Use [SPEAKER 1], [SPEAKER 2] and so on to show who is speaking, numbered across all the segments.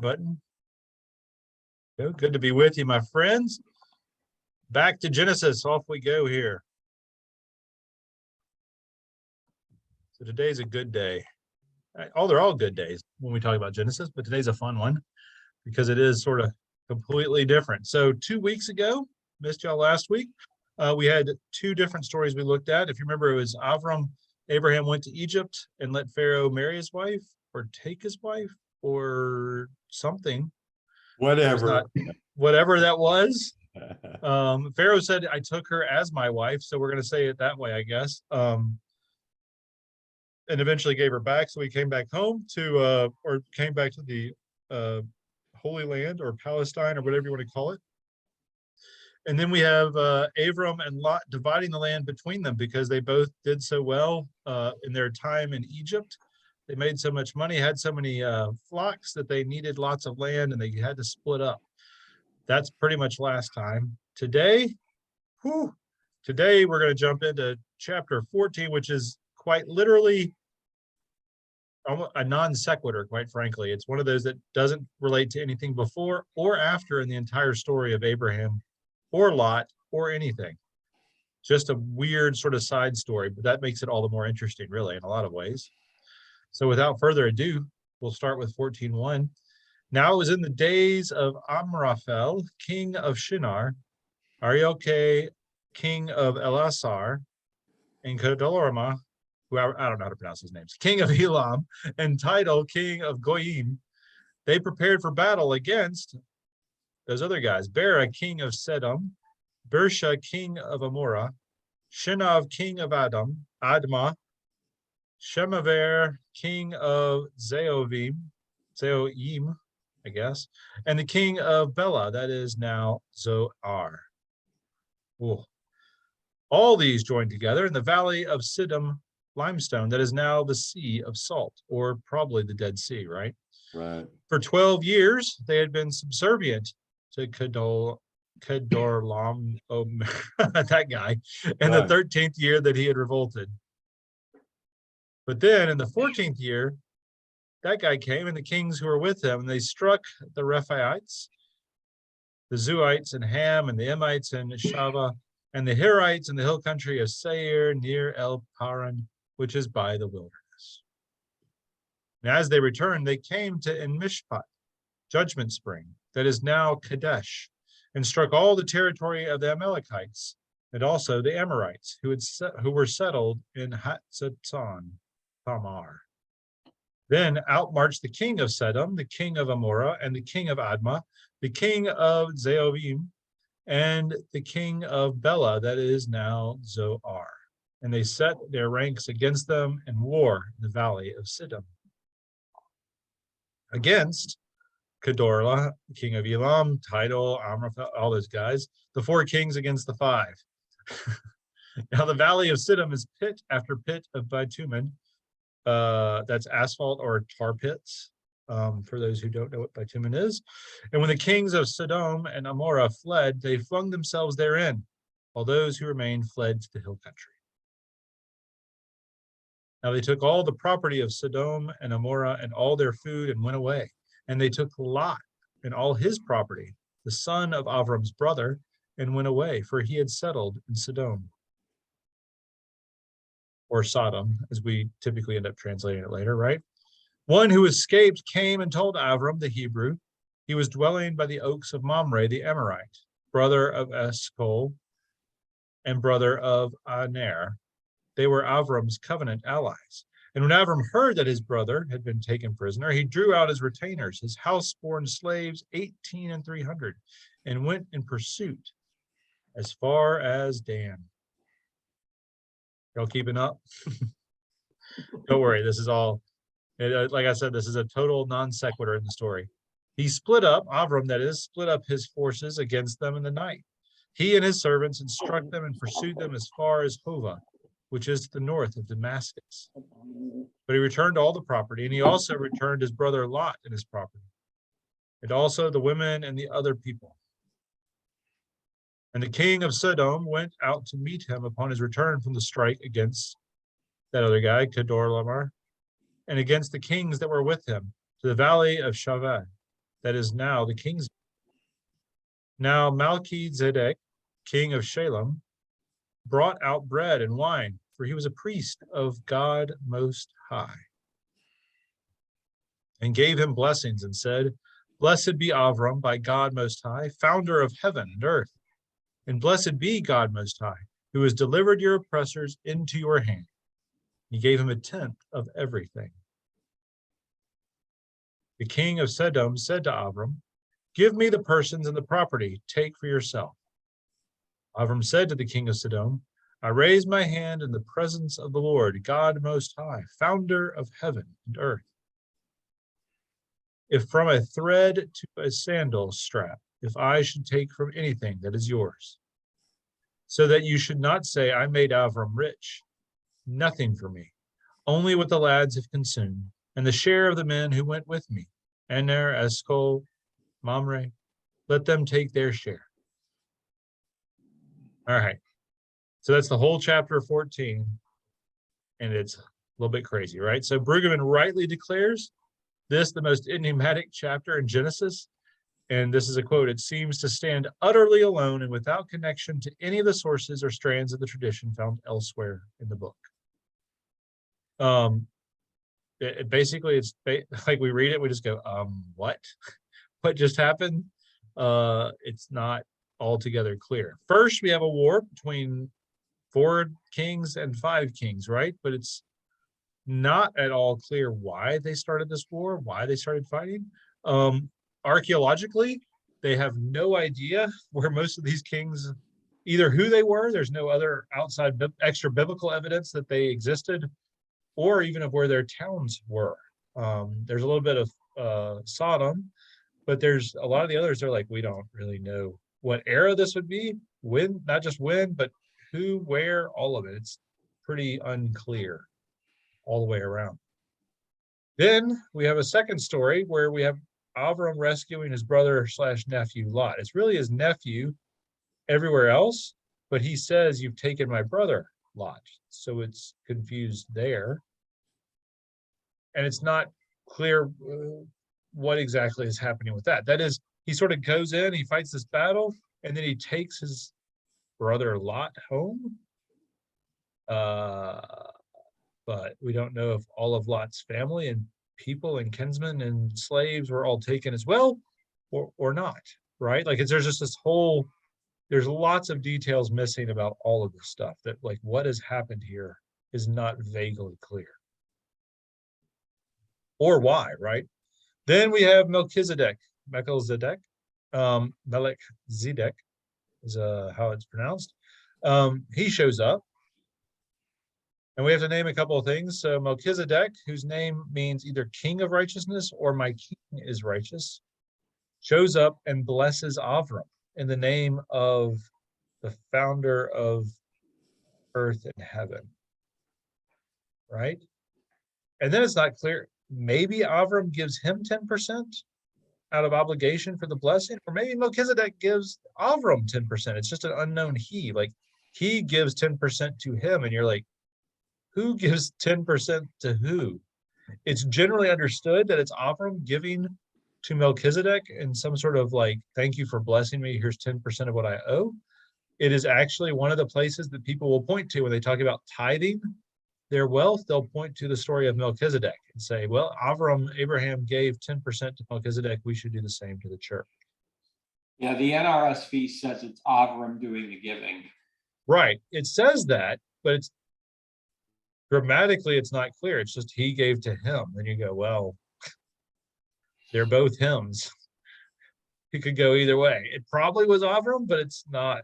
[SPEAKER 1] button. Good to be with you, my friends. Back to Genesis. Off we go here. So today's a good day. They're all good days when we talk about Genesis, but today's a fun one because it is sort of completely different. So 2 weeks ago, missed y'all last week, we had two different stories we looked at. If you remember, it was Abraham went to Egypt and let Pharaoh marry his wife or take his wife or something.
[SPEAKER 2] Whatever.
[SPEAKER 1] Whatever that was. Pharaoh said, I took her as my wife. So we're going to say it that way, I guess. And eventually gave her back. So he came back home to the Holy Land or Palestine or whatever you want to call it. And then we have Abram and Lot dividing the land between them because they both did so well in their time in Egypt. They made so much money, had so many flocks that they needed lots of land and they had to split up. That's pretty much last time. Today we're going to jump into chapter 14, which is quite literally a non sequitur, quite frankly. It's one of those that doesn't relate to anything before or after in the entire story of Abraham or Lot or anything. Just a weird sort of side story, but that makes it all the more interesting, really, in a lot of ways. So without further ado, we'll start with 14:1. Now it was in the days of Amraphel, king of Shinar, Arioch, king of Elasar, and Kedorlaomer, who I don't know how to pronounce his names, king of Elam, and Tidal, king of Goyim. They prepared for battle against those other guys: Bera, king of Sedom, Bersha, king of Amorah, Shinav, king of Admah, Shemaver, king of Zeoim, I guess, and the king of Bela, that is now Zoar. Ooh. All these joined together in the valley of Siddim limestone, that is now the Sea of Salt, or probably the Dead Sea, right?
[SPEAKER 2] Right.
[SPEAKER 1] For 12 years, they had been subservient to Kedorlaomer, that guy, in the 13th year that he had revolted. But then in the 14th year, that guy came and the kings who were with him, and they struck the Rephaites, the Zuites and Ham, and the Emites and Shava, and the Hirites in the hill country of Seir near El Paran, which is by the wilderness. And as they returned, they came to En-Mishpat, Judgment Spring, that is now Kadesh, and struck all the territory of the Amalekites, and also the Amorites, who were settled in Hatzaton Tamar. Then out marched the king of Sedom, the king of Amorah, and the king of Admah, the king of Zeoim, and the king of Bela, that is now Zoar. And they set their ranks against them and war in the valley of Siddim. Against Kedorla, king of Elam, Tidal, Amraphel, all those guys, the four kings against the five. Now the valley of Siddim is pit after pit of bitumen. That's asphalt or tar pits, for those who don't know what bitumen is. And when the kings of Sodom and Amorah fled, they flung themselves therein, while those who remained fled to the hill country. Now they took all the property of Sodom and Amorah and all their food and went away. And they took Lot and all his property, the son of Avram's brother, and went away, for he had settled in Sodom. Or Sodom, as we typically end up translating it later, right? One who escaped came and told Avram, the Hebrew. He was dwelling by the oaks of Mamre, the Amorite, brother of Eshcol and brother of Aner. They were Avram's covenant allies. And when Avram heard that his brother had been taken prisoner, he drew out his retainers, his house-born slaves, 1,800, and went in pursuit as far as Dan. Y'all keeping up? Don't worry, this is all, like I said, this is a total non sequitur in the story. He split up, Avram that is, split up his forces against them in the night. He and his servants and struck them and pursued them as far as Hova, which is to the north of Damascus. But he returned all the property, and he also returned his brother Lot and his property, and also the women and the other people. And the king of Sodom went out to meet him upon his return from the strike against that other guy, Kedorlaomer, and against the kings that were with him, to the valley of Shaveh. that is now the king's. Now Melchizedek, king of Shalem, brought out bread and wine, for he was a priest of God Most High, and gave him blessings and said, Blessed be Avram by God Most High, founder of heaven and earth, and blessed be God Most High, who has delivered your oppressors into your hand. He gave him a tenth of everything. The king of Sodom said to Avram, Give me the persons and the property, take for yourself. Avram said to the king of Sodom, I raise my hand in the presence of the Lord, God Most High, founder of heaven and earth. If from a thread to a sandal strap, if I should take from anything that is yours, so that you should not say, I made Avram rich, nothing for me, only what the lads have consumed, and the share of the men who went with me, Aner, Eshcol, Mamre, let them take their share. All right. So that's the whole chapter 14, and it's a little bit crazy, right? So Brueggemann rightly declares this the most enigmatic chapter in Genesis, and this is a quote, it seems to stand utterly alone and without connection to any of the sources or strands of the tradition found elsewhere in the book. Basically, it's like we read it, we just go, what? What just happened? It's not altogether clear. First, we have a war between 4 kings and 5 kings, right? But it's not at all clear why they started this war, why they started fighting. Archaeologically, they have no idea where most of these kings, either who they were, there's no other outside extra biblical evidence that they existed, or even of where their towns were. There's a little bit of Sodom, but there's a lot of the others, they're like, we don't really know what era this would be, when, not just when, but who, where, all of it. It's pretty unclear all the way around. Then we have a second story where we have Avram rescuing his brother / nephew Lot. It's really his nephew everywhere else, but he says, you've taken my brother Lot. So it's confused there. And it's not clear what exactly is happening with that. That is, he sort of goes in, he fights this battle, and then he takes his brother Lot home. But we don't know if all of Lot's family and people and kinsmen and slaves were all taken as well, or not, right? Like, there's just this whole, there's lots of details missing about all of this stuff that, like, what has happened here is not vaguely clear. Or why, right? Then we have Melchizedek is how it's pronounced. He shows up, and we have to name a couple of things. So Melchizedek, whose name means either king of righteousness or my king is righteous, shows up and blesses Avram in the name of the founder of earth and heaven, right? And then it's not clear. Maybe Avram gives him 10% out of obligation for the blessing, or maybe Melchizedek gives Avram 10%. It's just an unknown he. Like, he gives 10% to him, and you're like, who gives 10% to who? It's generally understood that it's Avram giving to Melchizedek in some sort of like, thank you for blessing me, here's 10% of what I owe. It is actually one of the places that people will point to when they talk about tithing their wealth. They'll point to the story of Melchizedek and say, well, Abraham gave 10% to Melchizedek, we should do the same to the church.
[SPEAKER 2] Yeah, the NRSV says it's Avram doing the giving.
[SPEAKER 1] Right, it says that, but it's grammatically, it's not clear. It's just he gave to him. Then you go, well, they're both hymns. It could go either way. It probably was Avram, but it's not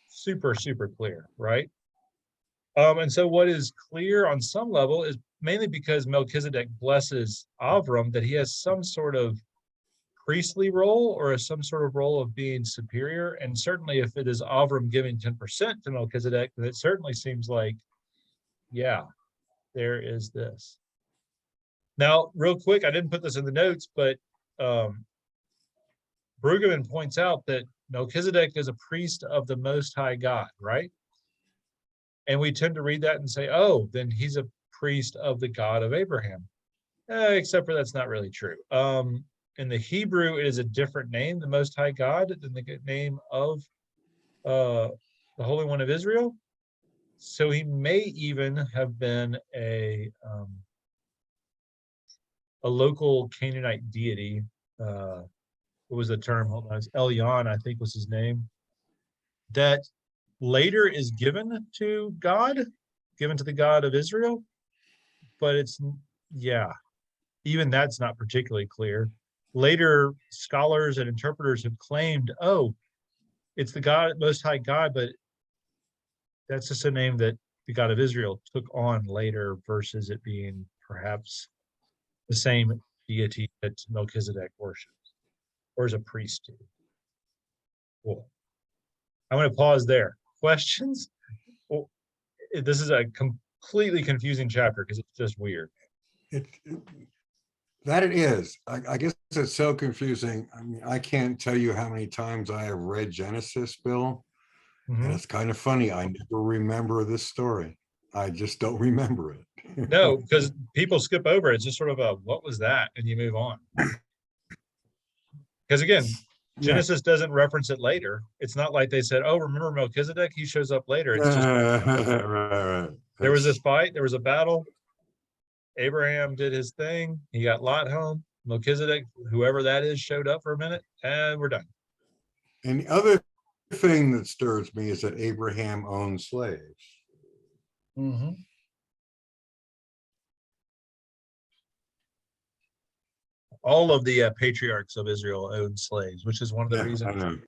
[SPEAKER 1] super clear, right? And so what is clear on some level is mainly because Melchizedek blesses Avram, that he has some sort of priestly role or some sort of role of being superior. And certainly if it is Avram giving 10% to Melchizedek, then it certainly seems like, yeah, there is this. Now, real quick, I didn't put this in the notes, but Brueggemann points out that Melchizedek is a priest of the Most High God, right? And we tend to read that and say, oh, then he's a priest of the God of Abraham. Except for that's not really true. in the Hebrew, it is a different name, the Most High God, than the name of the Holy One of Israel. So he may even have been a local Canaanite deity. What was the term? Hold on, it's Elyon, I think was his name. That later is given to God, given to the God of Israel, but it's, yeah, even that's not particularly clear. Later scholars and interpreters have claimed, oh, it's the God, Most High God, but that's just a name that the God of Israel took on later versus it being perhaps the same deity that Melchizedek worships or is a priest to. Cool. I'm going to pause there. Questions? Well, this is a completely confusing chapter because it's just weird.
[SPEAKER 3] That it is. I guess it's so confusing. I mean, I can't tell you how many times I have read Genesis, Bill.
[SPEAKER 1] Mhm.
[SPEAKER 3] And it's kind of funny. I never remember this story. I just don't remember it.
[SPEAKER 1] No, because people skip over it. It's just sort of a, what was that? And you move on. Because again,
[SPEAKER 3] Yeah.
[SPEAKER 1] Genesis doesn't reference it later. It's not like they said, oh, remember Melchizedek? He shows up later. It's just,
[SPEAKER 3] Right.
[SPEAKER 1] there was this fight, there was a battle. Abraham did his thing. He got Lot home. Melchizedek, whoever that is, showed up for a minute, and we're done.
[SPEAKER 3] And the other thing that stirs me is that Abraham owned slaves.
[SPEAKER 1] All of the patriarchs of Israel owned slaves, which is one of the
[SPEAKER 3] Yeah, I
[SPEAKER 1] reasons
[SPEAKER 3] know.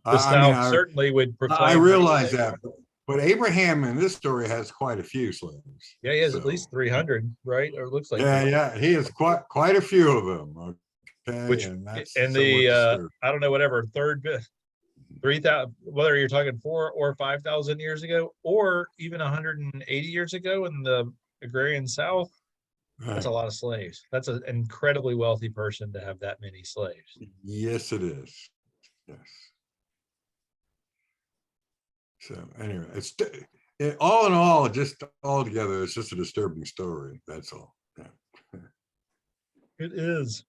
[SPEAKER 1] the South certainly would proclaim.
[SPEAKER 3] I realize that, but Abraham in this story has quite a few slaves.
[SPEAKER 1] Yeah, he has
[SPEAKER 3] so.
[SPEAKER 1] at least 300, right? Or it looks like.
[SPEAKER 3] Yeah, he has quite a few of them. Okay,
[SPEAKER 1] Which
[SPEAKER 3] and that's
[SPEAKER 1] and
[SPEAKER 3] somewhat
[SPEAKER 1] the
[SPEAKER 3] disturbing.
[SPEAKER 1] I don't know, whatever, 3,000, whether you're talking 4,000 or 5,000 years ago, or even 180 years ago in the agrarian South. That's a lot of slaves. That's an incredibly wealthy person to have that many slaves.
[SPEAKER 3] Yes, it is. Yes. So anyway, all in all, just all together, it's just a disturbing story. That's all. Yeah.
[SPEAKER 1] It is.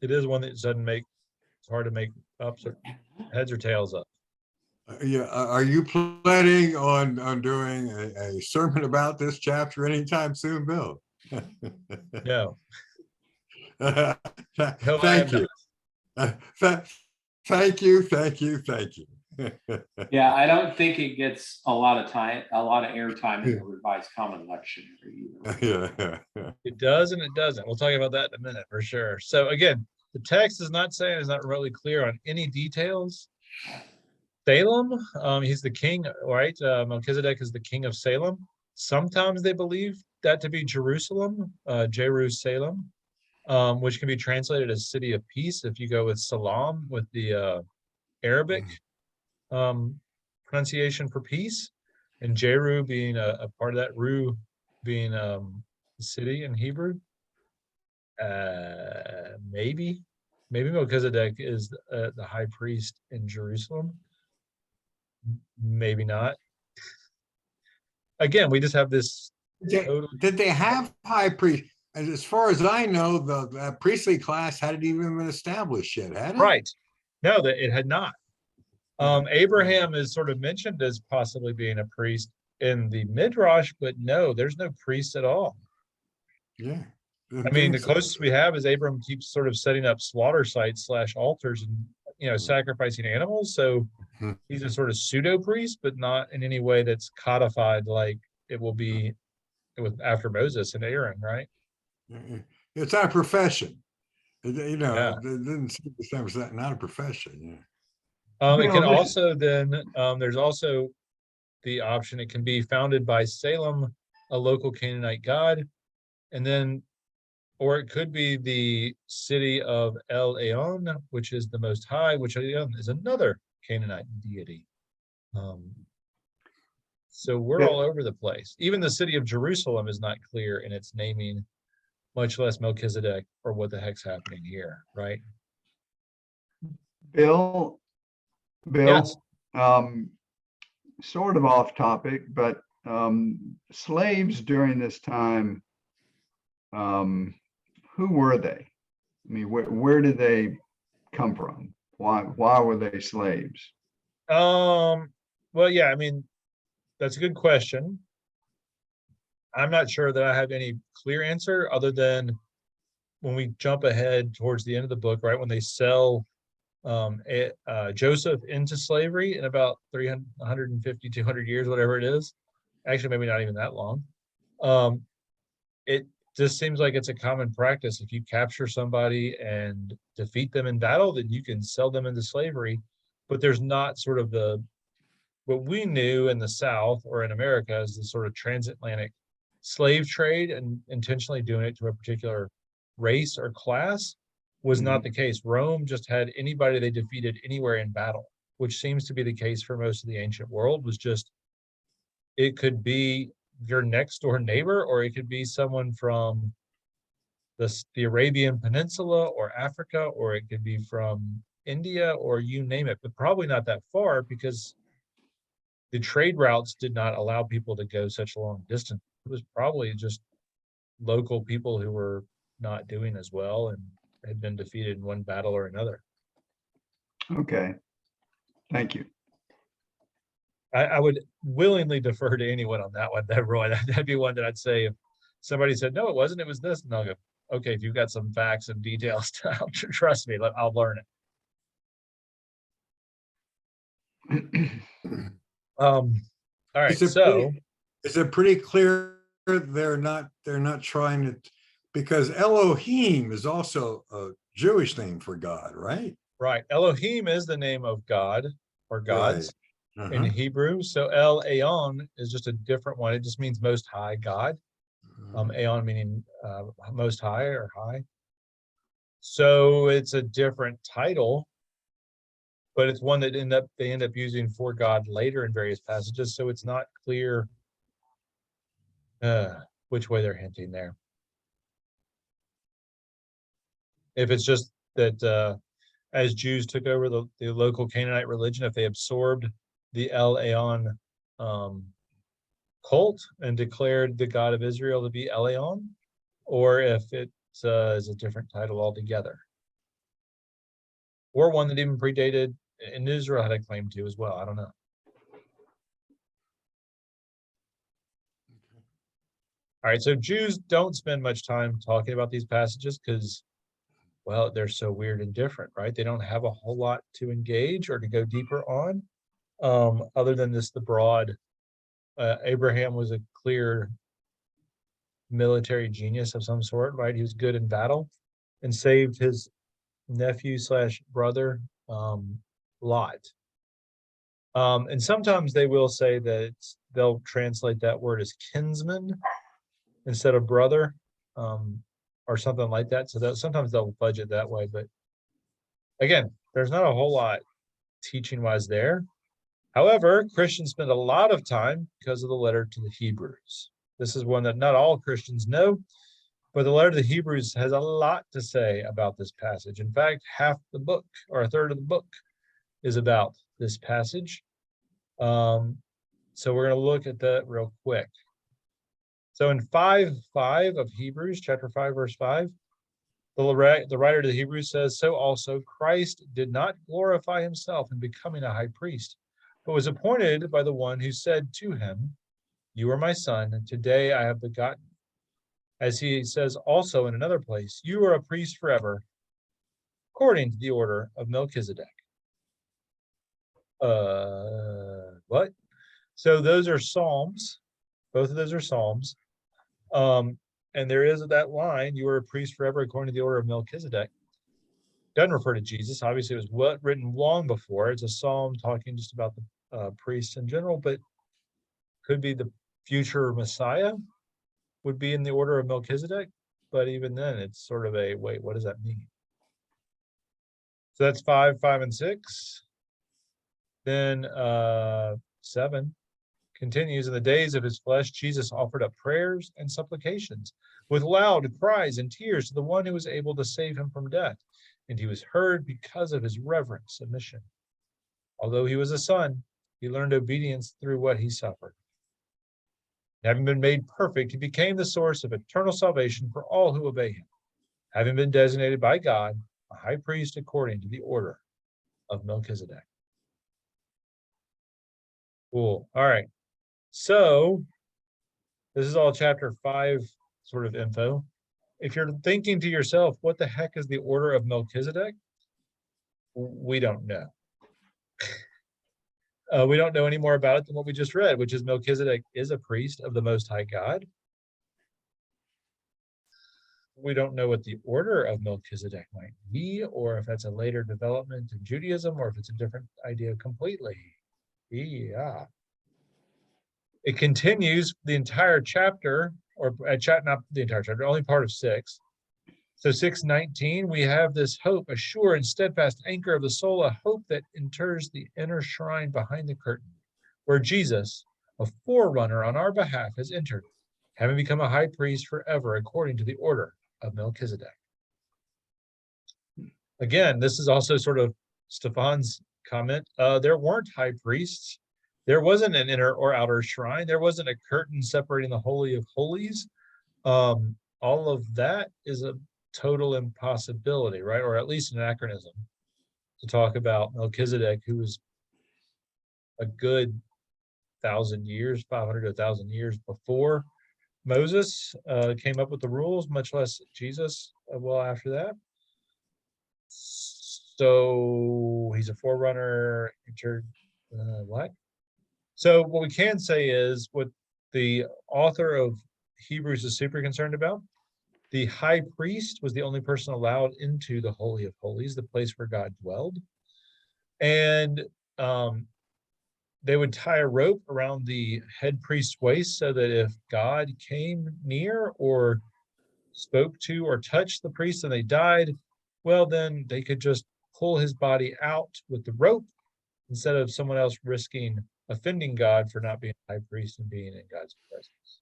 [SPEAKER 1] It is one that doesn't make, it's hard to make up heads or tails up.
[SPEAKER 3] Yeah. Are you planning on doing a sermon about this chapter anytime soon, Bill?
[SPEAKER 1] No.
[SPEAKER 3] Thank you. Thank you.
[SPEAKER 2] Yeah, I don't think it gets a lot of time, a lot of airtime in the Revised Common Lectionary either.
[SPEAKER 3] Yeah.
[SPEAKER 1] It does and it doesn't. We'll talk about that in a minute for sure. So again, the text is not saying, it's not really clear on any details. Salem, he's the king, right? Melchizedek is the king of Salem. Sometimes they believe that to be Jerusalem, Jerusalem, which can be translated as city of peace if you go with Salam with the Arabic pronunciation for peace, and Jeru being a part of that, Ru being the city in Hebrew. Maybe Melchizedek is the high priest in Jerusalem. Maybe not. Again, we just have this.
[SPEAKER 3] Did they have high priest? As far as I know, the priestly class hadn't even been established yet, had it?
[SPEAKER 1] Right. No, that it had not. Abraham is sort of mentioned as possibly being a priest in the Midrash, but no, there's no priest at all.
[SPEAKER 3] Yeah.
[SPEAKER 1] I mean, the closest we have is Abram keeps sort of setting up slaughter sites / altars and, sacrificing animals. So he's a sort of pseudo priest, but not in any way that's codified like it will be with after Moses and Aaron, right?
[SPEAKER 3] It's not a profession.
[SPEAKER 1] Yeah.
[SPEAKER 3] It didn't seem the same as that, not a profession. Yeah.
[SPEAKER 1] It can also then, there's also the option, it can be founded by Salem, a local Canaanite god, and then, or it could be the city of El Aon, which is the Most High, which is another Canaanite deity. So we're all over the place. Even the city of Jerusalem is not clear in its naming, much less Melchizedek or what the heck's happening here, right?
[SPEAKER 4] Bill,
[SPEAKER 1] Yes.
[SPEAKER 4] Sort of off topic, but slaves during this time, who were they? I mean, where did they come from? Why were they slaves?
[SPEAKER 1] Well, yeah, I mean, that's a good question. I'm not sure that I have any clear answer other than when we jump ahead towards the end of the book, right, when they sell Joseph into slavery in about 350, 200 years, whatever it is. Actually, maybe not even that long. It just seems like it's a common practice. If you capture somebody and defeat them in battle, then you can sell them into slavery. But there's not sort of what we knew in the South or in America as the sort of transatlantic slave trade and intentionally doing it to a particular race or class was not the case. Rome just had anybody they defeated anywhere in battle, which seems to be the case for most of the ancient world. Was just, it could be your next door neighbor, or it could be someone from the Arabian Peninsula or Africa, or it could be from India, or you name it, but probably not that far because the trade routes did not allow people to go such a long distance. It was probably just local people who were not doing as well and had been defeated in one battle or another.
[SPEAKER 4] Okay, thank you.
[SPEAKER 1] I would willingly defer to anyone on that one. That Roy, that'd be one that I'd say if somebody said, no, it wasn't, it was this, and I'll go, okay, if you've got some facts and details, trust me, I'll learn it. All right, so
[SPEAKER 3] is it pretty clear they're not trying to, because Elohim is also a Jewish name for God, right?
[SPEAKER 1] right, Elohim is the name of God or gods
[SPEAKER 3] Right.
[SPEAKER 1] in Hebrew. So El Aeon is just a different one. It just means most high God. Aeon meaning most high or high. So it's a different title, but it's one that they end up using for God later in various passages. So it's not clear which way they're hinting there. If it's just that as Jews took over the local Canaanite religion, if they absorbed the El Aeon cult and declared the God of Israel to be El Aeon, or if it is a different title altogether, or one that even predated and Israel had a claim to as well. I don't know. All right, so Jews don't spend much time talking about these passages because, well, they're so weird and different, right? They don't have a whole lot to engage or to go deeper on, other than the broad. Abraham was a clear military genius of some sort, right? He was good in battle and saved his nephew / brother, Lot. And sometimes they will say that they'll translate that word as kinsman instead of brother, or something like that. So that sometimes they'll fudge it that way. But again, there's not a whole lot teaching wise there. However, Christians spend a lot of time because of the letter to the Hebrews. This is one that not all Christians know, but the letter to the Hebrews has a lot to say about this passage. In fact, half the book or a third of the book is about this passage. So we're going to look at that real quick. So in 5:5 of Hebrews, chapter 5, verse 5, the writer to the Hebrews says, so also Christ did not glorify himself in becoming a high priest, but was appointed by the one who said to him, you are my son, and today I have begotten. As he says also in another place, you are a priest forever, according to the order of Melchizedek. What? So those are Psalms. Both of those are Psalms. And there is that line, you are a priest forever according to the order of Melchizedek. Doesn't refer to Jesus. Obviously, it was written long before. It's a psalm talking just about the priests in general, but could be the future Messiah would be in the order of Melchizedek. But even then, it's sort of a, wait, what does that mean? So that's 5, 5, and 6. Then 7 continues, in the days of his flesh, Jesus offered up prayers and supplications with loud cries and tears to the one who was able to save him from death. And he was heard because of his reverent submission. Although he was a son, he learned obedience through what he suffered. Having been made perfect, he became the source of eternal salvation for all who obey him, having been designated by God a high priest according to the order of Melchizedek. Cool. All right. So this is all chapter 5 sort of info. If you're thinking to yourself, what the heck is the order of Melchizedek? We don't know. We don't know any more about it than what we just read, which is Melchizedek is a priest of the Most High God. We don't know what the order of Melchizedek might be, or if that's a later development in Judaism, or if it's a different idea completely. Yeah. It continues the entire chapter, or not the entire chapter, only part of 6. So 6:19, we have this hope, a sure and steadfast anchor of the soul, a hope that enters the inner shrine behind the curtain, where Jesus, a forerunner on our behalf, has entered, having become a high priest forever according to the order of Melchizedek. Again, this is also sort of Stephan's comment. There weren't high priests. There wasn't an inner or outer shrine. There wasn't a curtain separating the Holy of Holies. All of that is a total impossibility, right? Or at least an anachronism to talk about Melchizedek, who was a good 1,000 years, 500 to 1,000 years before Moses came up with the rules, much less Jesus well after that. So he's a forerunner, what? So what we can say is what the author of Hebrews is super concerned about. The high priest was the only person allowed into the Holy of Holies, the place where God dwelled. And they would tie a rope around the head priest's waist so that if God came near or spoke to or touched the priest and they died, well, then they could just pull his body out with the rope instead of someone else risking offending God for not being a high priest and being in God's presence.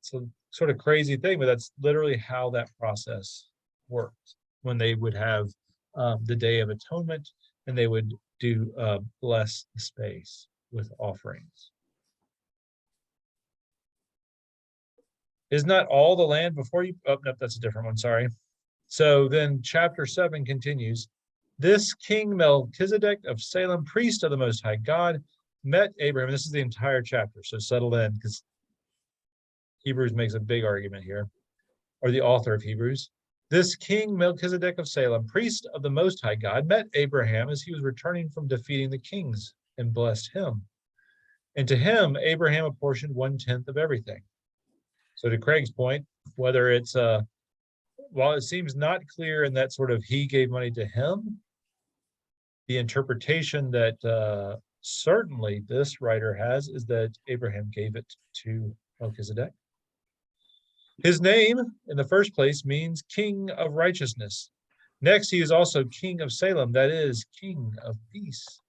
[SPEAKER 1] It's a sort of crazy thing, but that's literally how that process worked when they would have the Day of Atonement and they would do bless the space with offerings. Is not all the land before you? Oh, no, that's a different one. Sorry. So then chapter 7 continues. This King Melchizedek of Salem, priest of the Most High God, met Abraham. This is the entire chapter, so settle in because Hebrews makes a big argument here, or the author of Hebrews. This King Melchizedek of Salem, priest of the Most High God, met Abraham as he was returning from defeating the kings and blessed him. And to him, Abraham apportioned 1/10 of everything. So to Craig's point, whether it's, while it seems not clear in that sort of he gave money to him, the interpretation that certainly this writer has is that Abraham gave it to Melchizedek. His name, in the first place, means King of Righteousness. Next, he is also King of Salem, that is, King of Peace.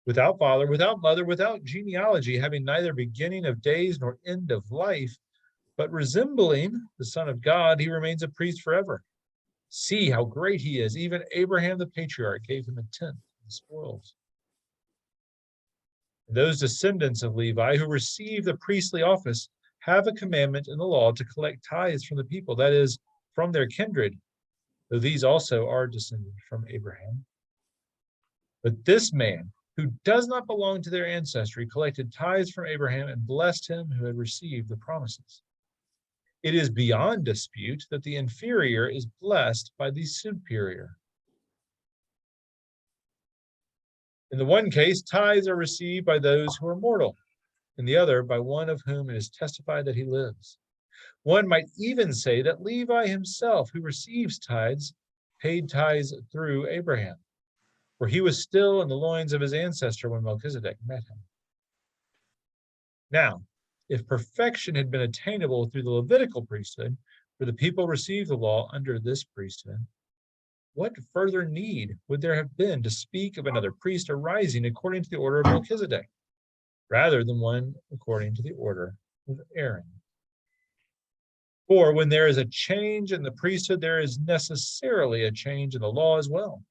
[SPEAKER 1] Without father, without mother, without genealogy, having neither beginning of days nor end of life, but resembling the Son of God, he remains a priest forever. See how great he is. Even Abraham the patriarch gave him 1/10 of the spoils. Those descendants of Levi who receive the priestly office have a commandment in the law to collect tithes from the people, that is, from their kindred, though these also are descended from Abraham. But this man, who does not belong to their ancestry, collected tithes from Abraham and blessed him who had received the promises. It is beyond dispute that the inferior is blessed by the superior. In the one case, tithes are received by those who are mortal. In the other, by one of whom it is testified that he lives. One might even say that Levi himself, who receives tithes, paid tithes through Abraham, for he was still in the loins of his ancestor when Melchizedek met him. Now, if perfection had been attainable through the Levitical priesthood, for the people received the law under this priesthood, what further need would there have been to speak of another priest arising according to the order of Melchizedek, rather than one according to the order of Aaron? For when there is a change in the priesthood, there is necessarily a change in the law as well.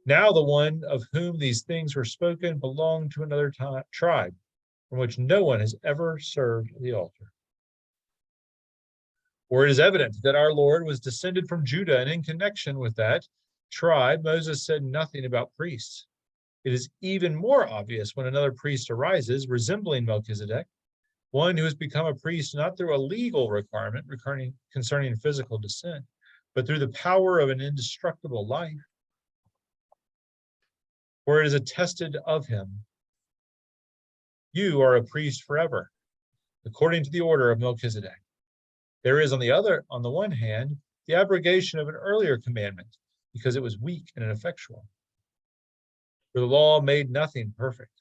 [SPEAKER 1] Now the one of whom these things were spoken belonged to another tribe, from which no one has ever served the altar. For it is evident that our Lord was descended from Judah, and in connection with that tribe, Moses said nothing about priests. It is even more obvious when another priest arises, resembling Melchizedek, one who has become a priest not through a legal requirement concerning physical descent, but through the power of an indestructible life. For it is attested of him, you are a priest forever, according to the order of Melchizedek. There is on the one hand, the abrogation of an earlier commandment, because it was weak and ineffectual. For the law made nothing perfect.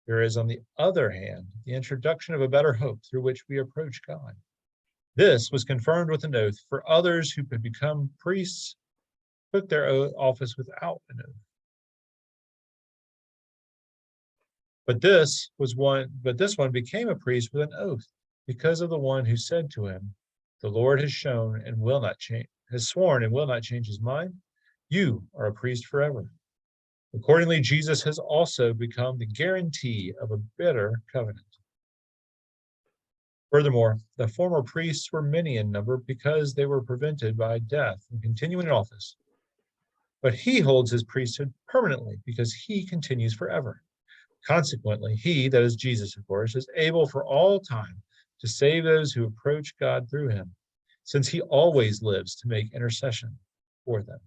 [SPEAKER 1] There is on the other hand, the introduction of a better hope through which we approach God. This was confirmed with an oath, for others who could become priests took their office without an oath. But this one became a priest with an oath, because of the one who said to him, the Lord has sworn and will not change his mind. You are a priest forever. Accordingly, Jesus has also become the guarantee of a better covenant. Furthermore, the former priests were many in number because they were prevented by death from continuing in office. But he holds his priesthood permanently because he continues forever. Consequently, he, that is Jesus, of course, is able for all time to save those who approach God through him, since he always lives to make intercession for them.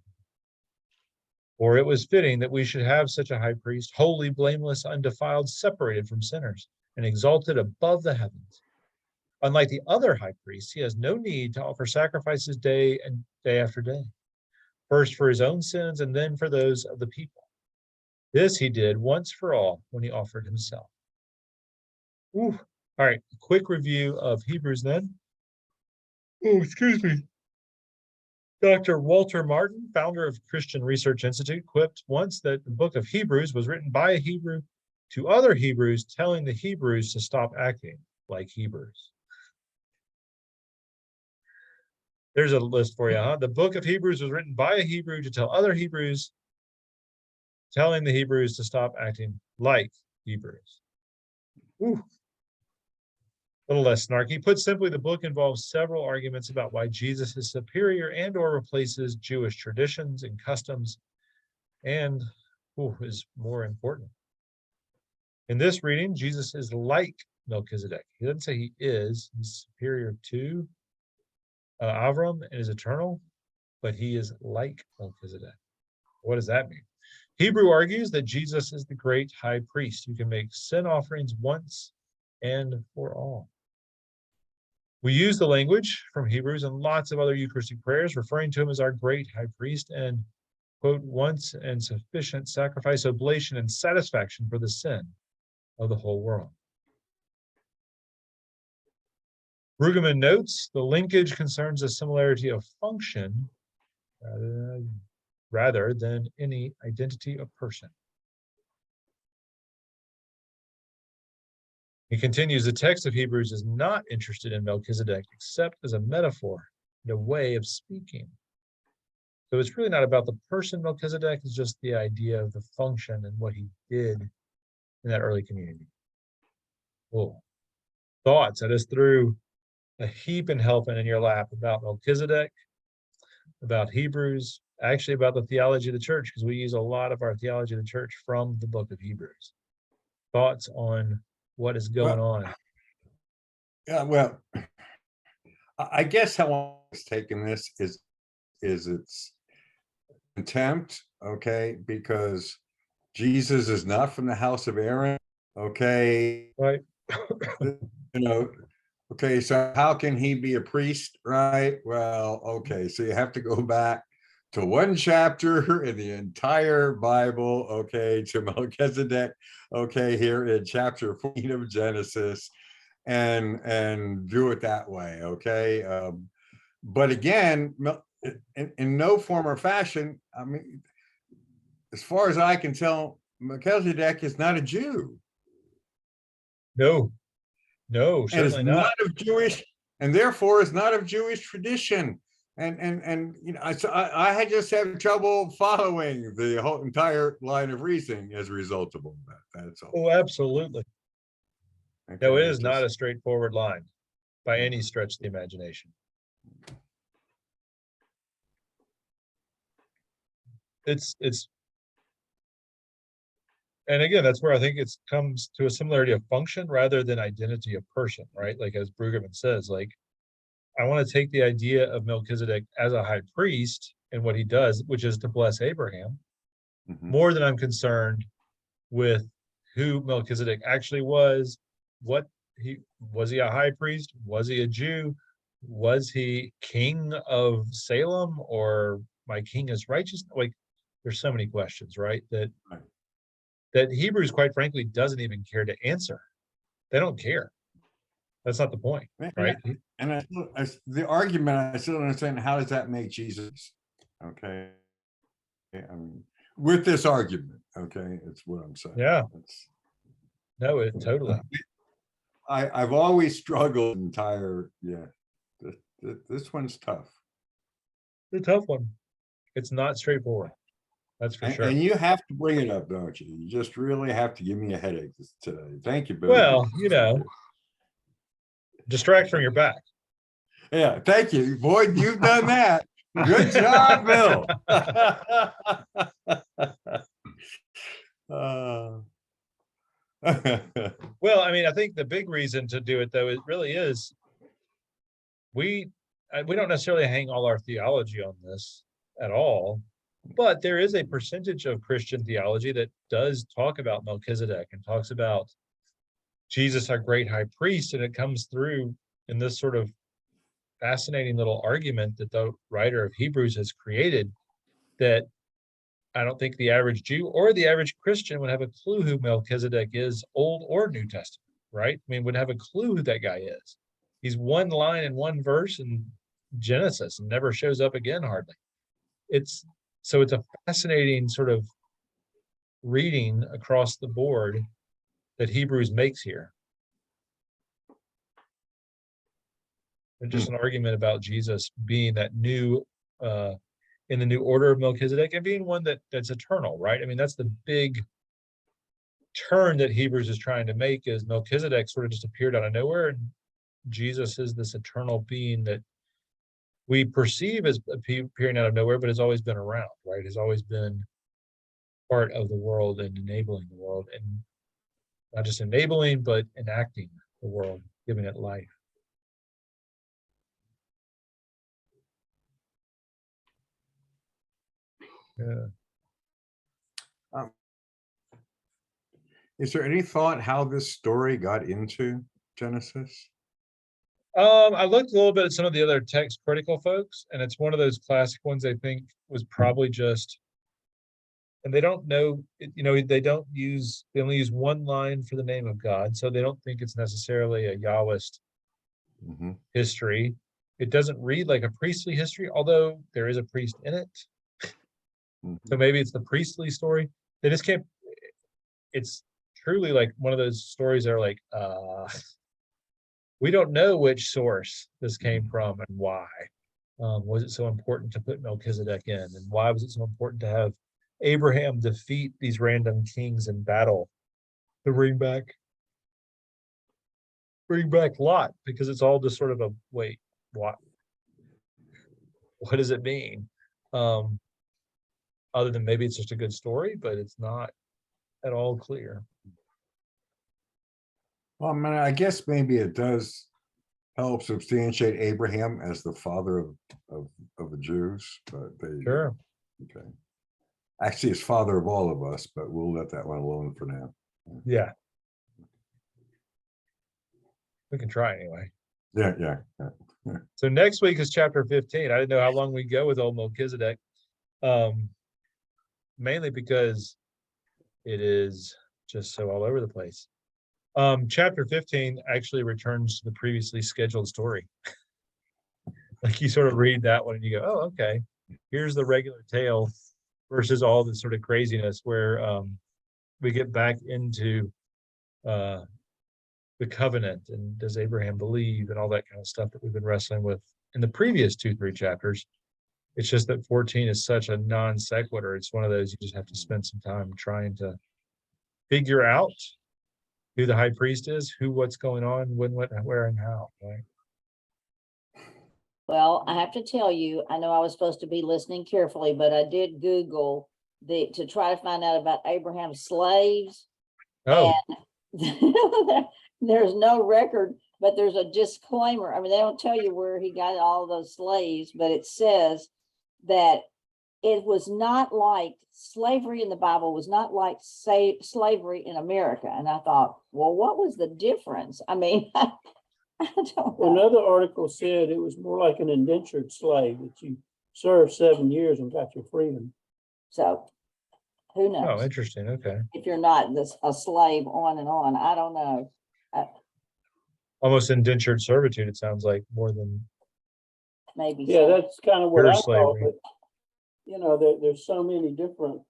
[SPEAKER 1] For it was fitting that we should have such a high priest, holy, blameless, undefiled, separated from sinners, and exalted above the heavens. Unlike the other high priests, he has no need to offer sacrifices day after day, first for his own sins and then for those of the people. This he did once for all when he offered himself. All right, a quick review of Hebrews then. Excuse me. Dr. Walter Martin, founder of Christian Research Institute, quipped once that the book of Hebrews was written by a Hebrew to other Hebrews, telling the Hebrews to stop acting like Hebrews. There's a list for you, huh? The book of Hebrews was written by a Hebrew to tell other Hebrews, telling the Hebrews to stop acting like Hebrews. A little less snarky. Put simply, the book involves several arguments about why Jesus is superior and or replaces Jewish traditions and customs and is more important. In this reading, Jesus is like Melchizedek. He doesn't say he is. He's superior to Avram and is eternal, but he is like Melchizedek. What does that mean? Hebrew argues that Jesus is the great high priest who can make sin offerings once and for all. We use the language from Hebrews and lots of other Eucharistic prayers, referring to him as our great high priest and, quote, once and sufficient sacrifice, oblation, and satisfaction for the sin of the whole world. Brueggemann notes the linkage concerns a similarity of function rather than any identity of person. He continues, the text of Hebrews is not interested in Melchizedek except as a metaphor and a way of speaking. So it's really not about the person Melchizedek, it's just the idea of the function and what he did in that early community. Thoughts? I just threw a heap and helping in your lap about Melchizedek, about Hebrews, actually about the theology of the church, because we use a lot of our theology of the church from the book of Hebrews. Thoughts on what is going on?
[SPEAKER 3] Yeah, well, I guess how I was taking this is it's contempt, okay, because Jesus is not from the house of Aaron, okay,
[SPEAKER 1] Right.
[SPEAKER 3] Okay, so how can he be a priest, right? Well, okay, so you have to go back to one chapter in the entire Bible, okay, to Melchizedek, okay, here in chapter 14 of Genesis, and do it that way, okay? But again, in no form or fashion, I mean, as far as I can tell, Melchizedek is not a Jew.
[SPEAKER 1] No,
[SPEAKER 3] And is
[SPEAKER 1] certainly not.
[SPEAKER 3] of Jewish, and therefore is not of Jewish tradition. And you know, I had just had trouble following the whole entire line of reasoning as a result of all that. That's all.
[SPEAKER 1] Oh, absolutely.
[SPEAKER 3] Okay,
[SPEAKER 1] No, it is not a straightforward line by any stretch of the imagination. It's and again, that's where I think it comes to a similarity of function rather than identity of person, right? Like as Brueggemann says, like I want to take the idea of Melchizedek as a high priest and what he does, which is to bless Abraham,
[SPEAKER 3] Mhm.
[SPEAKER 1] more than I'm concerned with who Melchizedek actually was. What he was, he a high priest? Was he a Jew? Was he king of Salem, or my king is righteous? Like there's so many questions, right?
[SPEAKER 3] Right.
[SPEAKER 1] That Hebrews, quite frankly, doesn't even care to answer. They don't care. That's not the point, right?
[SPEAKER 3] And the argument, I still don't understand, how does that make Jesus? Okay. I mean, with this argument, okay, it's what I'm saying.
[SPEAKER 1] Yeah.
[SPEAKER 3] It's,
[SPEAKER 1] No, it totally.
[SPEAKER 3] I've always struggled entire, this one's tough.
[SPEAKER 1] It's a tough one. It's not straightforward. That's for sure.
[SPEAKER 3] And you have to bring it up, don't you? You just really have to give me a headache today. Thank you, Bill.
[SPEAKER 1] Well, you know, distract from your back.
[SPEAKER 3] Yeah, thank you. Boy, you've done that. Good job, Bill.
[SPEAKER 1] Well, I mean, I think the big reason to do it, though, it really is we don't necessarily hang all our theology on this at all, but there is a percentage of Christian theology that does talk about Melchizedek and talks about Jesus, our great high priest, and it comes through in this sort of fascinating little argument that the writer of Hebrews has created, that I don't think the average Jew or the average Christian would have a clue who Melchizedek is, Old or New Testament, right? I mean, would have a clue who that guy is. He's one line in one verse in Genesis and never shows up again hardly. It's a fascinating sort of reading across the board that Hebrews makes here. And just an argument about Jesus being that new in the new order of Melchizedek and being one that's eternal, right? I mean, that's the big turn that Hebrews is trying to make, is Melchizedek sort of just appeared out of nowhere, and Jesus is this eternal being that we perceive as appearing out of nowhere, but has always been around, right? Has always been part of the world and enabling the world, and not just enabling, but enacting the world, giving it life. Yeah.
[SPEAKER 3] Is there any thought how this story got into Genesis?
[SPEAKER 1] I looked a little bit at some of the other text critical folks, and it's one of those classic ones I think was probably just, and they don't know, you know, they only use one line for the name of God, so they don't think it's necessarily a Yahwist history. It doesn't read like a priestly history, although there is a priest in it. So maybe it's the priestly story. They just can't, it's truly like one of those stories that are like, we don't know which source this came from and why. Was it so important to put Melchizedek in? And why was it so important to have Abraham defeat these random kings in battle to bring back Lot? Because it's all just sort of a, wait, what does it mean? Other than maybe it's just a good story, but it's not at all clear.
[SPEAKER 3] Well, I mean, I guess maybe it does help substantiate Abraham as the father of the Jews, but they,
[SPEAKER 1] Sure.
[SPEAKER 3] okay. Actually, it's father of all of us, but we'll let that one alone for now.
[SPEAKER 1] Yeah. We can try anyway.
[SPEAKER 3] Yeah.
[SPEAKER 1] So next week is chapter 15. I didn't know how long we go with old Melchizedek. Mainly because it is just so all over the place. Chapter 15 actually returns to the previously scheduled story. Like you sort of read that one and you go, oh, okay, here's the regular tale versus all this sort of craziness where we get back into the covenant and does Abraham believe and all that kind of stuff that we've been wrestling with in the previous 2-3 chapters. It's just that 14 is such a non sequitur. It's one of those you just have to spend some time trying to figure out who the high priest is, what's going on, when, what, where, and how, right?
[SPEAKER 5] Well, I have to tell you, I know I was supposed to be listening carefully, but I did Google to try to find out about Abraham's slaves.
[SPEAKER 1] Oh,
[SPEAKER 5] There's no record, but there's a disclaimer. I mean, they don't tell you where he got all those slaves, but it says that it was not like slavery in the Bible was not like slavery in America. And I thought, well, what was the difference? I mean, I don't know.
[SPEAKER 6] Another article said it was more like an indentured slave, that you served 7 years and got your freedom.
[SPEAKER 5] So who
[SPEAKER 1] oh,
[SPEAKER 5] knows?
[SPEAKER 1] interesting. Okay.
[SPEAKER 5] If you're not a slave on and on, I don't know.
[SPEAKER 1] Almost indentured servitude, it sounds like, more than,
[SPEAKER 5] Maybe.
[SPEAKER 6] Yeah,
[SPEAKER 5] so.
[SPEAKER 6] that's kind of what
[SPEAKER 1] Pure
[SPEAKER 6] I thought,
[SPEAKER 1] slavery.
[SPEAKER 6] but, you know, there's so many different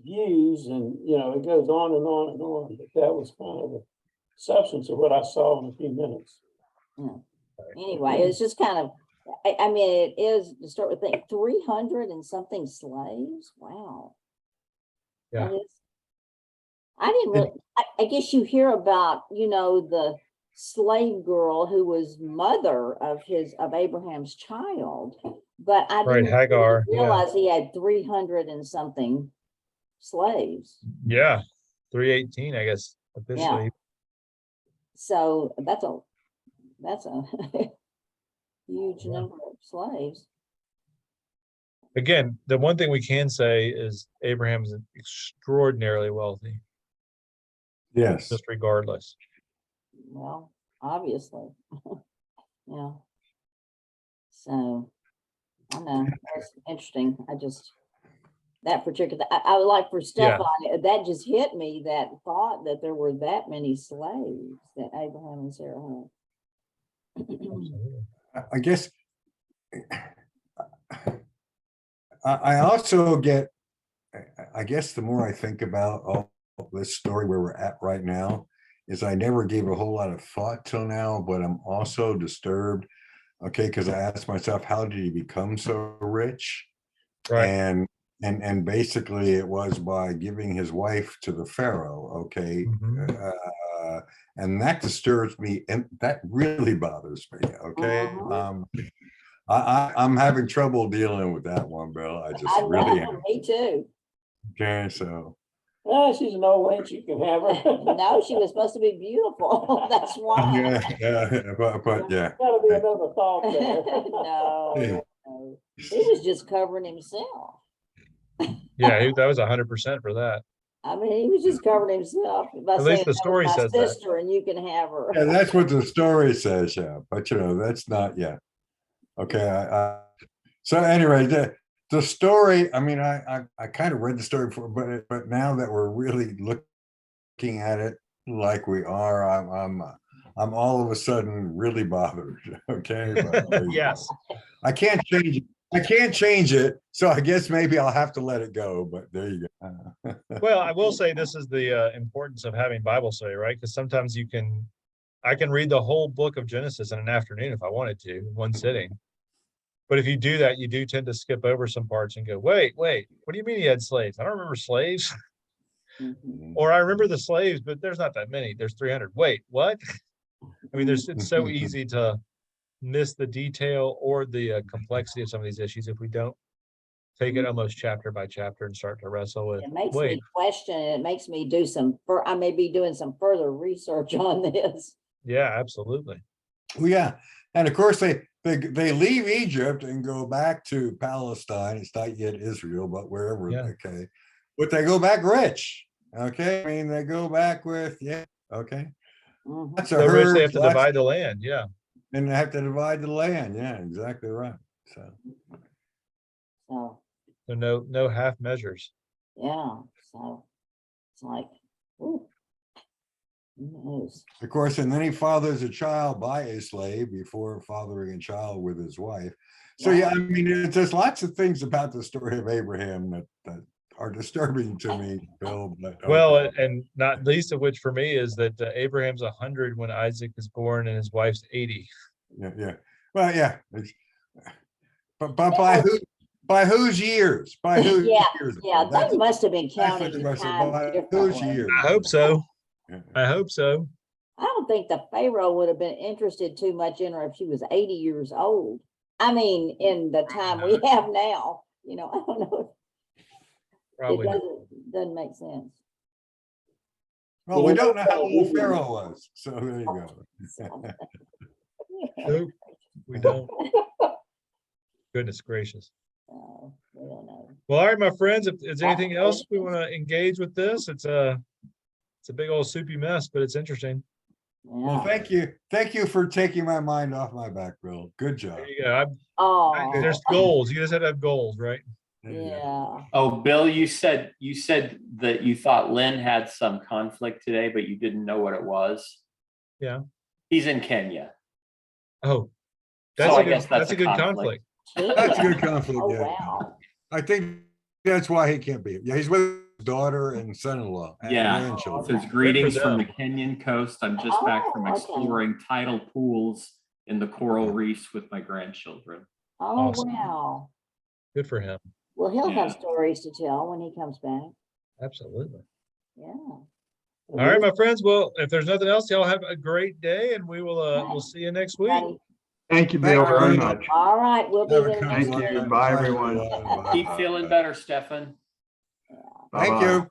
[SPEAKER 6] views and, you know, it goes on and on and on, but that was kind of the substance of what I saw in a few minutes.
[SPEAKER 5] Anyway, it's just kind of, I mean, it is to start with 300 and something slaves. Wow.
[SPEAKER 1] Yeah.
[SPEAKER 5] That is- I didn't really, I guess you hear about, you know, the slave girl who was mother of Abraham's child, but I
[SPEAKER 1] Right,
[SPEAKER 5] didn't
[SPEAKER 1] Hagar, yeah.
[SPEAKER 5] realize he had 300 and something slaves.
[SPEAKER 1] yeah, 318, I guess, officially.
[SPEAKER 5] So that's a huge number of slaves.
[SPEAKER 1] Again, the one thing we can say is Abraham's extraordinarily wealthy,
[SPEAKER 3] Yes.
[SPEAKER 1] just regardless.
[SPEAKER 5] Well, obviously. Yeah. So, I know, that's interesting. I just, that particular, I would like for
[SPEAKER 1] Yeah.
[SPEAKER 5] Stefan, that just hit me, that thought that there were that many slaves that Abraham and Sarah had.
[SPEAKER 1] Absolutely.
[SPEAKER 3] I guess I also get, I guess the more I think about all this story where we're at right now, is I never gave a whole lot of thought till now, but I'm also disturbed. Okay, because I asked myself, how did he become so rich?
[SPEAKER 1] Right,
[SPEAKER 3] And basically it was by giving his wife to the Pharaoh. Okay.
[SPEAKER 1] Mhm.
[SPEAKER 3] And that disturbs me, and that really bothers me. Okay.
[SPEAKER 5] Mhm.
[SPEAKER 3] I'm having trouble dealing with that one, Bill. I just
[SPEAKER 5] I
[SPEAKER 3] really
[SPEAKER 5] know,
[SPEAKER 3] am.
[SPEAKER 5] me too.
[SPEAKER 3] Okay, so
[SPEAKER 6] She's an old wench, you can have her.
[SPEAKER 5] No, she was supposed to be beautiful. That's why.
[SPEAKER 3] yeah, but yeah.
[SPEAKER 6] Gotta be another thought there.
[SPEAKER 5] No, no. He was just covering himself.
[SPEAKER 1] yeah, that was 100% for that.
[SPEAKER 5] I mean, he was just covering himself by
[SPEAKER 1] At
[SPEAKER 5] saying,
[SPEAKER 1] least the
[SPEAKER 5] "That was
[SPEAKER 1] story
[SPEAKER 5] my
[SPEAKER 1] says that.
[SPEAKER 5] sister and you can have her."
[SPEAKER 3] Yeah, that's what the story says, yeah, but you know, that's not, yeah. Okay, so anyway, the story, I mean, I kind of read the story before, but now that we're really looking at it like we are, I'm all of a sudden really bothered, okay? But
[SPEAKER 1] Yes.
[SPEAKER 3] I can't change it. I can't change it, so I guess maybe I'll have to let it go, but there you go.
[SPEAKER 1] Well, I will say this is the importance of having Bible study, right? Because sometimes I can read the whole book of Genesis in an afternoon if I wanted to, in one sitting. But if you do that, you do tend to skip over some parts and go, wait, what do you mean he had slaves? I don't remember slaves.
[SPEAKER 5] Mhm.
[SPEAKER 1] Or I remember the slaves, but there's not that many. There's 300. Wait, what? I mean, it's so easy to miss the detail or the complexity of some of these issues if we don't take it almost chapter by chapter and start to wrestle with,
[SPEAKER 5] It makes
[SPEAKER 1] wait,
[SPEAKER 5] me question, and it makes me do I may be doing some further research on this.
[SPEAKER 1] yeah, absolutely.
[SPEAKER 3] Well, yeah, and of course they leave Egypt and go back to Palestine. It's not yet Israel, but wherever.
[SPEAKER 1] Yeah.
[SPEAKER 3] Okay, but they go back rich. Okay, I mean they go back with okay.
[SPEAKER 5] Mhm.
[SPEAKER 3] That's a
[SPEAKER 1] So rich, they
[SPEAKER 3] herd,
[SPEAKER 1] have to divide the land. Yeah.
[SPEAKER 3] and they have to divide the land. Yeah, exactly right. So
[SPEAKER 5] So,
[SPEAKER 1] So no half measures.
[SPEAKER 5] yeah, so it's like, ooh. Who knows?
[SPEAKER 3] of course, and then he fathers a child by a slave before fathering a child with his wife. So yeah, I mean, there's lots of things about the story of Abraham that are disturbing to me, Bill. But
[SPEAKER 1] Well,
[SPEAKER 3] okay.
[SPEAKER 1] and not least of which for me is that Abraham's 100 when Isaac is born and his wife's 80.
[SPEAKER 3] Yeah. Well, yeah. But by whose years? By whose
[SPEAKER 5] Yeah,
[SPEAKER 3] years?
[SPEAKER 5] Yeah,
[SPEAKER 3] That's-
[SPEAKER 5] they must have been
[SPEAKER 3] that's
[SPEAKER 5] counting
[SPEAKER 3] the
[SPEAKER 5] the
[SPEAKER 3] question.
[SPEAKER 5] time
[SPEAKER 3] By whose
[SPEAKER 5] differently.
[SPEAKER 3] years?
[SPEAKER 1] I hope so.
[SPEAKER 3] Yeah.
[SPEAKER 1] I hope so.
[SPEAKER 5] I don't think the Pharaoh would have been interested too much in her if she was 80 years old. I mean, in the time we have now, you know, I don't know. It
[SPEAKER 1] Probably. not.
[SPEAKER 5] doesn't make sense.
[SPEAKER 3] Well, we don't know how old Pharaoh was, so there you go.
[SPEAKER 1] Nope, we don't. Goodness gracious.
[SPEAKER 5] We don't know.
[SPEAKER 1] Well, all right, my friends, if there's anything else we want to engage with this, it's a big old soupy mess, but it's interesting.
[SPEAKER 3] Well,
[SPEAKER 5] Yeah.
[SPEAKER 3] thank you for taking my mind off my back, Bill. Good job.
[SPEAKER 1] There you go.
[SPEAKER 5] Oh,
[SPEAKER 1] There's goals. You just have to have goals, right?
[SPEAKER 3] There you go.
[SPEAKER 5] yeah.
[SPEAKER 2] Oh, Bill, you said that you thought Lynn had some conflict today, but you didn't know what it was.
[SPEAKER 1] Yeah.
[SPEAKER 2] He's in Kenya.
[SPEAKER 1] Oh,
[SPEAKER 2] So I
[SPEAKER 1] good,
[SPEAKER 2] guess that's a
[SPEAKER 1] good
[SPEAKER 2] conflict.
[SPEAKER 3] That's a good conflict,
[SPEAKER 5] Oh,
[SPEAKER 3] yeah.
[SPEAKER 5] wow.
[SPEAKER 3] I think that's why he can't be. Yeah, he's with his daughter and son-in-law and
[SPEAKER 2] Yeah. It
[SPEAKER 3] grandchildren.
[SPEAKER 2] says greetings from the
[SPEAKER 1] them.
[SPEAKER 2] Kenyan coast. I'm just back from
[SPEAKER 5] Oh, okay.
[SPEAKER 2] exploring tidal pools in the coral reefs with my grandchildren.
[SPEAKER 5] Oh,
[SPEAKER 1] Awesome.
[SPEAKER 5] wow.
[SPEAKER 1] Good for him.
[SPEAKER 5] Well, he'll have
[SPEAKER 2] Yeah.
[SPEAKER 5] stories to tell when he comes back.
[SPEAKER 1] Absolutely.
[SPEAKER 5] Yeah.
[SPEAKER 1] All right, my friends. Well, if there's nothing else, y'all have a great day, and we will we'll see you next week.
[SPEAKER 5] Buddy.
[SPEAKER 4] Thank you,
[SPEAKER 3] Thank
[SPEAKER 4] Bill,
[SPEAKER 3] you,
[SPEAKER 4] very
[SPEAKER 3] Bill.
[SPEAKER 4] much.
[SPEAKER 5] All right, we'll be
[SPEAKER 3] Have a
[SPEAKER 5] there
[SPEAKER 3] good
[SPEAKER 5] next
[SPEAKER 4] Thank
[SPEAKER 3] one.
[SPEAKER 5] week.
[SPEAKER 4] you. Bye, everyone.
[SPEAKER 2] Keep feeling better, Stefan.
[SPEAKER 3] Thank
[SPEAKER 4] Bye-bye.
[SPEAKER 3] you.